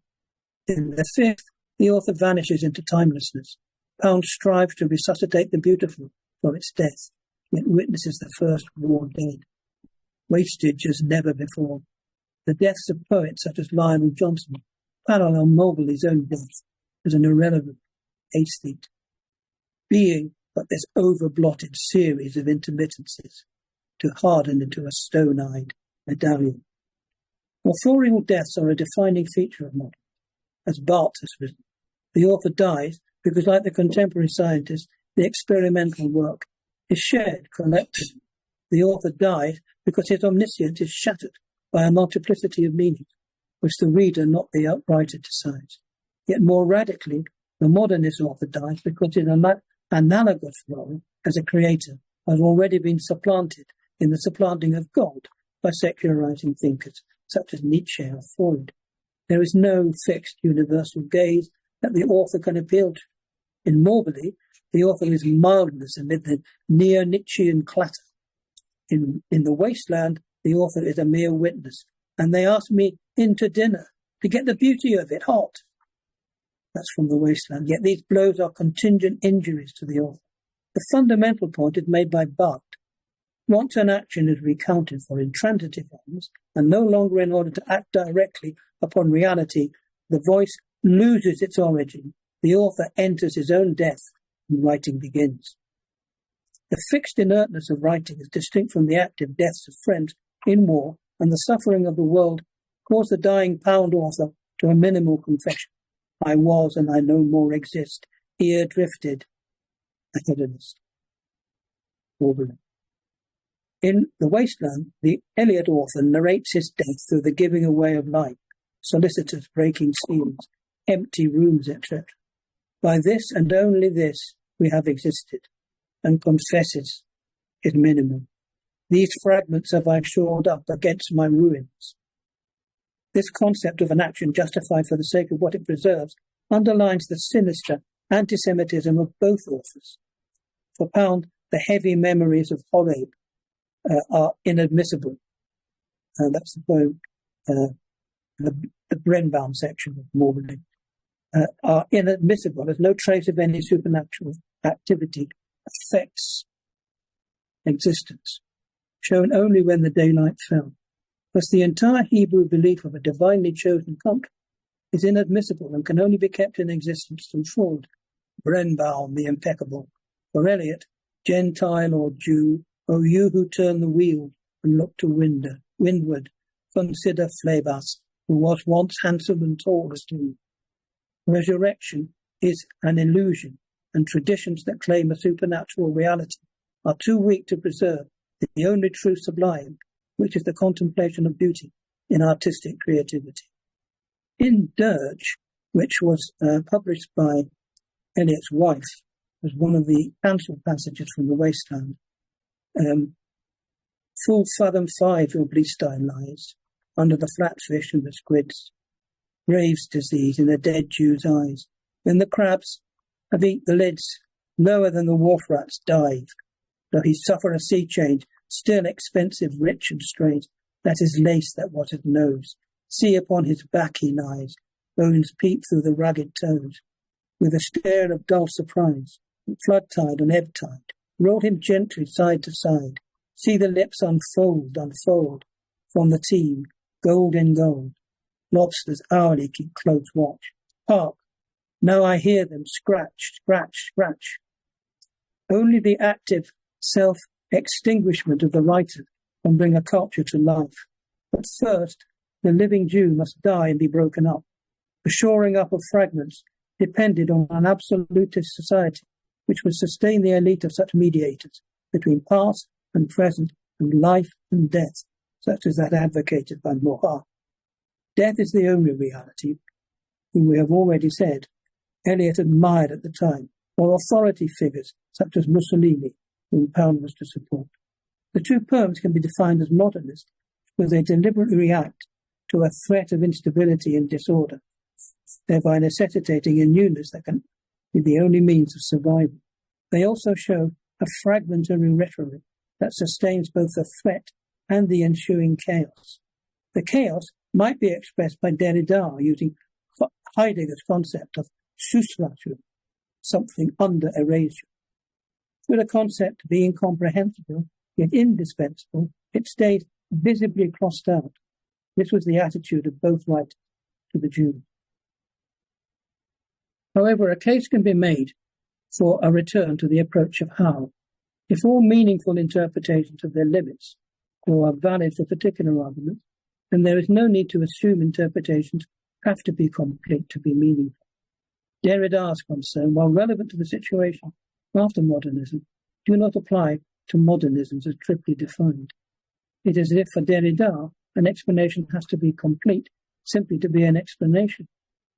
In the fifth, the author vanishes into timelessness. Pound strives to resuscitate the beautiful from its death, yet witnesses the first war dead. Wastage as never before. The deaths of poets such as Lionel Johnson parallel Mobley's own death as an irrelevant aesthete, being but this over-blotted series of intermittences to harden into a stone-eyed medallion. Authorial deaths are a defining feature of modern. As Barthes has written, the author dies because, like the contemporary scientist, the experimental work is shared collectively. The author dies because his omniscience is shattered by a multiplicity of meanings, which the reader, not the writer, decides. Yet more radically, the modernist author dies because his analogous role as a creator has already been supplanted in the supplanting of God by secularizing thinkers such as Nietzsche or Freud. There is no fixed universal gaze that the author can appeal to. In Morbely, the author is mildness amid the neo-Nietzschean clatter. In The Wasteland, the author is a mere witness, and they ask me in to dinner to get the beauty of it hot. That's from The Wasteland. Yet these blows are contingent injuries to the author. The fundamental point is made by Barthes. Once an action is recounted for intransitive ends, and no longer in order to act directly upon reality, the voice loses its origin. The author enters his own death, and writing begins. The fixed inertness of writing is distinct from the active deaths of friends in war, and the suffering of the world caused the dying Pound author to a minimal confession. I was, and I no more exist, here drifted, a hedonist. Aubrey. In The Wasteland, the Eliot author narrates his death through the giving away of light, solicitors breaking seals, empty rooms, etc. By this and only this we have existed, and confesses is minimum. These fragments have I shored up against my ruins. This concept of an action justified for the sake of what it preserves underlines the sinister anti-Semitism of both authors. For Pound, the heavy memories of Horeb are inadmissible. That's the poem, the Brenbaum section of Morbely, are inadmissible as no trace of any supernatural activity affects existence, shown only when the daylight fell. Thus the entire Hebrew belief of a divinely chosen country is inadmissible and can only be kept in existence through fraud. Brenbaum, the impeccable. For Eliot, Gentile or Jew, O you who turn the wheel and look to windward, consider Phlebas, who was once handsome and tall as you. Resurrection is an illusion, and traditions that claim a supernatural reality are too weak to preserve the only true sublime which is the contemplation of beauty in artistic creativity. In Dirge, which was published by Eliot's wife, as one of the cancelled passages from the Wasteland, full fathom 5 your Bleestein lies, under the flatfish and the squids, Graves' disease in the dead Jew's eyes, when the crabs have eat the lids, lower than the wharf rats dive, though he suffer a sea change, still expensive, rich and straight, that is lace that what it knows, see upon his back he lies, bones peep through the rugged toes, with a stare of dull surprise, flood tide and ebb tide, roll him gently side to side, see the lips unfold, from the team, gold in gold, lobsters hourly keep close watch, hark, now I hear them scratch, scratch, scratch. Only the active self-extinguishment of the writer can bring a culture to life. But first, the living Jew must die and be broken up. The shoring up of fragments depended on an absolutist society which would sustain the elite of such mediators between past and present and life and death, such as that advocated by Moha. Death is the only reality, whom we have already said Eliot admired at the time, or authority figures such as Mussolini, whom Pound was to support. The two poems can be defined as modernist because they deliberately react to a threat of instability and disorder, thereby necessitating a newness that can be the only means of survival. They also show a fragmentary rhetoric that sustains both the threat and the ensuing chaos. The chaos might be expressed by Derrida using Heidegger's concept of Susratur, something under erasure. With a concept being incomprehensible yet indispensable, it stayed visibly crossed out. This was the attitude of both writers to the Jews. However, a case can be made for a return to the approach of how, if all meaningful interpretations of their limits or are valid for particular arguments, then there is no need to assume interpretations have to be complete to be meaningful. Derrida's concern, while relevant to the situation after modernism, do not apply to modernisms as triply defined. It is as if for Derrida, an explanation has to be complete simply to be an explanation.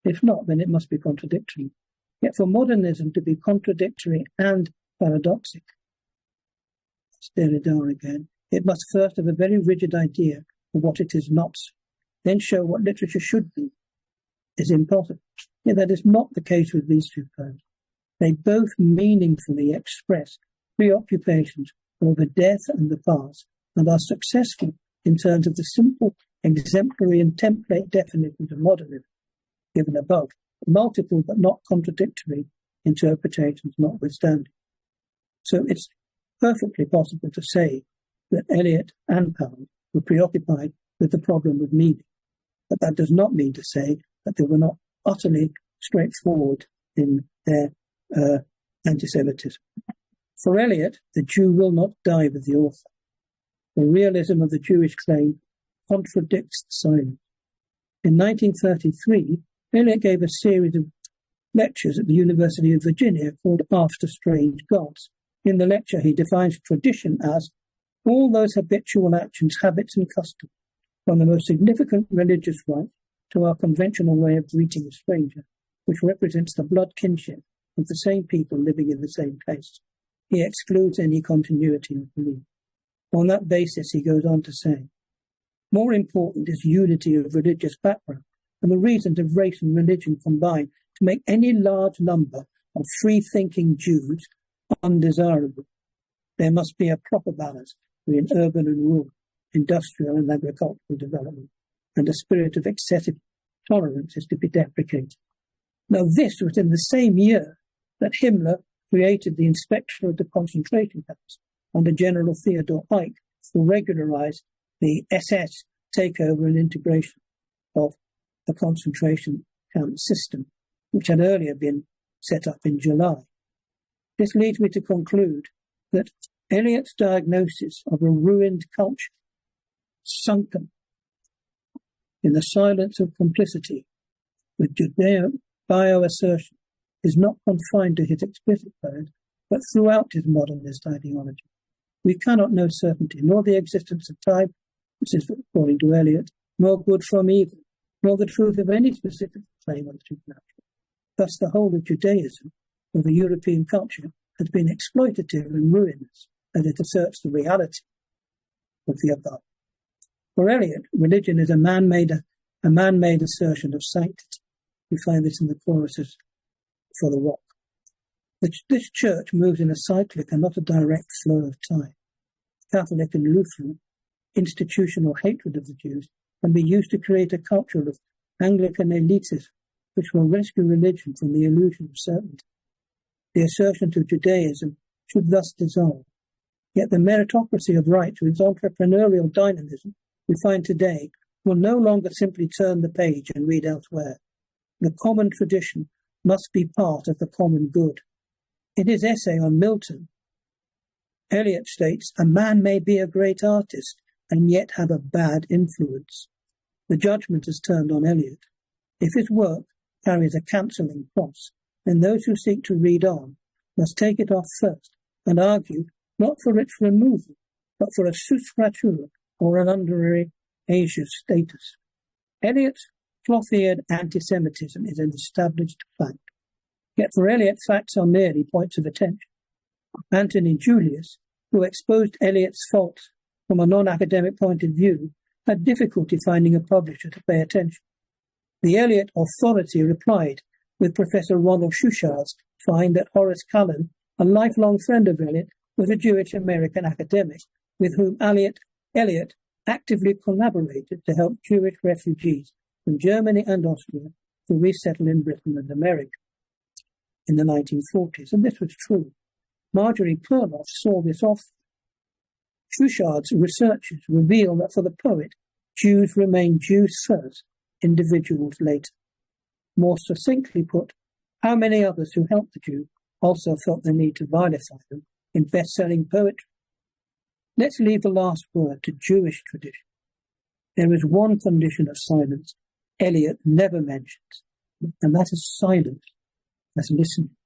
If not, then it must be contradictory. Yet for modernism to be contradictory and paradoxic, that's Derrida again, it must first have a very rigid idea of what it is not, then show what literature should be, is impossible. Yet that is not the case with these two poems. They both meaningfully express preoccupations over death and the past, and are successful in terms of the simple, exemplary and template definitions of modernism, given above, multiple but not contradictory interpretations notwithstanding. So it's perfectly possible to say that Eliot and Pound were preoccupied with the problem of meaning, but that does not mean to say that they were not utterly straightforward in their anti-Semitism. For Eliot, the Jew will not die with the author. The realism of the Jewish claim contradicts the silence. In 1933, Eliot gave a series of lectures at the University of Virginia called After Strange Gods. In the lecture, he defines tradition as all those habitual actions, habits and customs, from the most significant religious rite to our conventional way of greeting a stranger, which represents the blood kinship of the same people living in the same place. He excludes any continuity of belief. On that basis, he goes on to say, more important is unity of religious background and the reasons of race and religion combine to make any large number of free-thinking Jews undesirable. There must be a proper balance between urban and rural, industrial and agricultural development, and a spirit of excessive tolerance is to be deprecated. Now, this was in the same year that Himmler created the Inspector of the Concentration Camps under General Theodor Eick to regularize the SS takeover and integration of the concentration camp system, which had earlier been set up in July. This leads me to conclude that Eliot's diagnosis of a ruined culture, sunken in the silence of complicity with Judeo-bio-assertion, is not confined to his explicit poems, but throughout his modernist ideology. We cannot know certainty, nor the existence of time, This is according to Eliot, nor good from evil, nor the truth of any specific claim on the supernatural. Thus the whole of Judaism, or the European culture, has been exploitative and ruinous as it asserts the reality of the above. For Eliot, religion is a man-made assertion of sanctity. We find this in the choruses for the rock. This church moves in a cyclic and not a direct flow of time. Catholic and Lutheran institutional hatred of the Jews can be used to create a culture of Anglican elitism, which will rescue religion from the illusion of certainty. The assertions of Judaism should thus dissolve. Yet the meritocracy of rights with its entrepreneurial dynamism we find today will no longer simply turn the page and read elsewhere. The common tradition must be part of the common good. In his essay on Milton, Eliot states, "A man may be a great artist and yet have a bad influence." The judgment is turned on Eliot. If his work carries a cancelling cross, then those who seek to read on must take it off first and argue not for its removal, but for a suscratura or an honorary asia status. Eliot's cloth-eared anti-Semitism is an established fact. Yet for Eliot, facts are merely points of attention. Antony Julius, who exposed Eliot's faults from a non-academic point of view, had difficulty finding a publisher to pay attention. The Eliot authority replied with Professor Ronald Schuchard's find that Horace Cullen, a lifelong friend of Eliot, was a Jewish American academic with whom Eliot actively collaborated to help Jewish refugees from Germany and Austria to resettle in Britain and America in the 1940s, and this was true. Marjorie Perloff saw this often. Schuchard's researches reveal that for the poet, Jews remain Jews first, individuals later. More succinctly put, how many others who helped the Jew also felt the need to vilify them in best-selling poetry? Let's leave the last word to Jewish tradition. There is one condition of silence Eliot never mentions, and that is silence, as listening.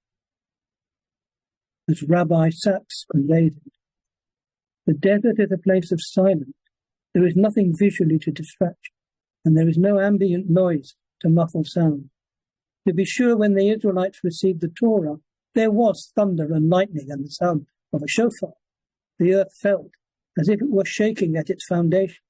As Rabbi Sachs conveyed it, the desert is a place of silence. There is nothing visually to distract you, and there is no ambient noise to muffle sound. To be sure, when the Israelites received the Torah, there was thunder and lightning and the sound of a shofar. The earth felt as if it were shaking at its foundations.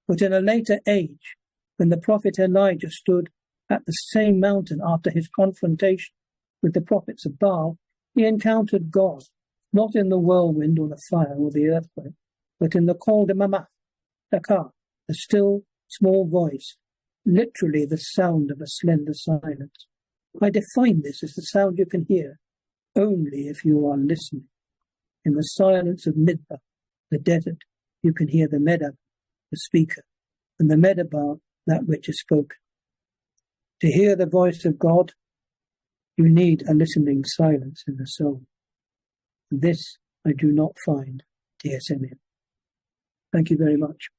But in a later age, when the prophet Elijah stood at the same mountain after his confrontation with the prophets of Baal, he encountered God, not in the whirlwind or the fire or the earthquake, but in the kol demamah, dakar, the still, small voice, literally the sound of a slender silence. I define this as the sound you can hear only if you are listening. In the silence of Midbar, the desert, you can hear the Medab, the speaker, and the Medabar, that which is spoken. To hear the voice of God, you need a listening silence in the soul. This I do not find, dear Eliot. Thank you very much.